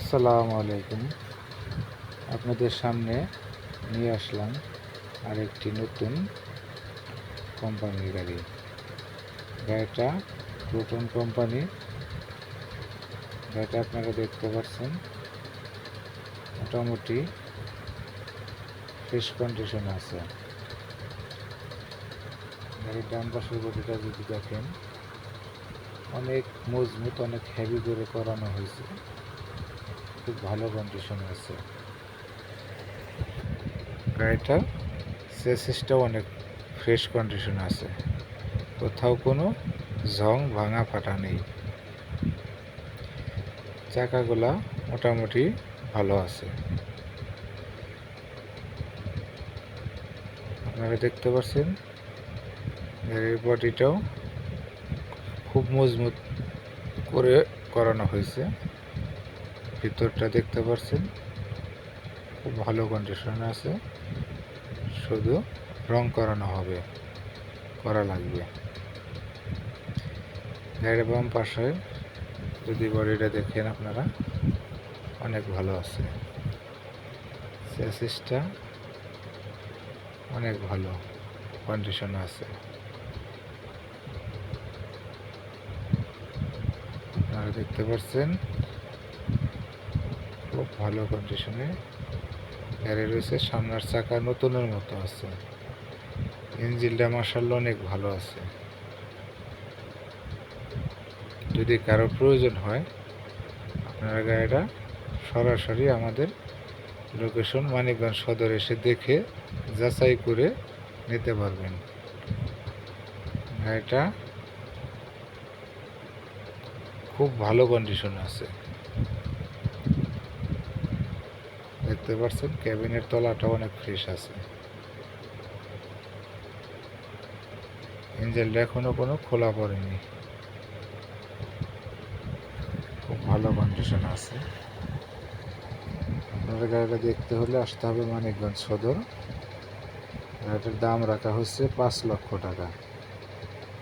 আসসালামু আলাইকুম। আপনাদের সামনে নিয়ে আসলাম আরেকটি নতুন কোম্পানির গাড়ি। গাড়িটা প্রোটন কোম্পানির। গাড়িটা আপনারা দেখতে পাচ্ছেন মোটামুটি ফ্রেশ কন্ডিশনে আছে। গাড়ির ডান পাশের বডিটা যদি দেখেন, অনেক মজবুত, অনেক হেভি করে করানো হয়েছে, খুব ভালো কন্ডিশনে আছে। গাড়িটার চেসিসটাও অনেক ফ্রেশ কন্ডিশনে আছে, কোথাও কোনো জং ভাঙা ফাটা নেই। চাকাগুলা মোটামুটি ভালো আছে। আপনারা দেখতে পাচ্ছেন গাড়ির বডিটাও খুব মজবুত করে করানো হয়েছে। ভিতরটা দেখতে পাচ্ছেন খুব ভালো কন্ডিশনে আছে, শুধু রং করানো হবে, করা লাগবে। গাড়ির বাম পাশে যদি বডিটা দেখেন আপনারা, অনেক ভালো আছে। চেসিসটা অনেক ভালো কন্ডিশনে আছে। আপনারা দেখতে পাচ্ছেন খুব ভালো কন্ডিশনে গাড়ি রয়েছে। সামনের চাকা নতুনের মতো আছে। ইঞ্জিনটা মাশাআল্লাহ অনেক ভালো আছে। যদি কারো প্রয়োজন হয়, আপনারা গাড়িটা সরাসরি আমাদের লোকেশন মানিকগঞ্জ সদর এসে দেখে যাচাই করে নিতে পারবেন। গাড়িটা খুব ভালো কন্ডিশনে আছে। দেখতে পাচ্ছেন ক্যাবিনের তলাটা অনেক ফ্রেশ আছে। ইঞ্জিনটা এখনো কোনো খোলা পড়েনি, খুব ভালো কন্ডিশনে আছে। আপনাদের গাড়িটা দেখতে হলে আসতে হবে মানিকগঞ্জ সদর। গাড়িটার দাম রাখা হচ্ছে 5 লক্ষ টাকা।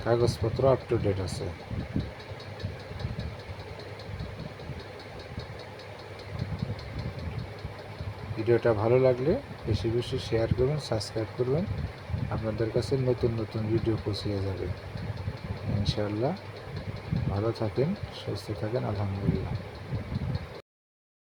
কাগজপত্র আপ টু ডেট আছে। ভিডিওটা ভালো লাগলে বেশি বেশি শেয়ার করবেন, সাবস্ক্রাইব করবেন। আপনাদের কাছে নতুন নতুন ভিডিও পৌঁছে যাবে ইনশাআল্লাহ। ভালো থাকেন, সুস্থ থাকেন, আলহামদুলিল্লাহ।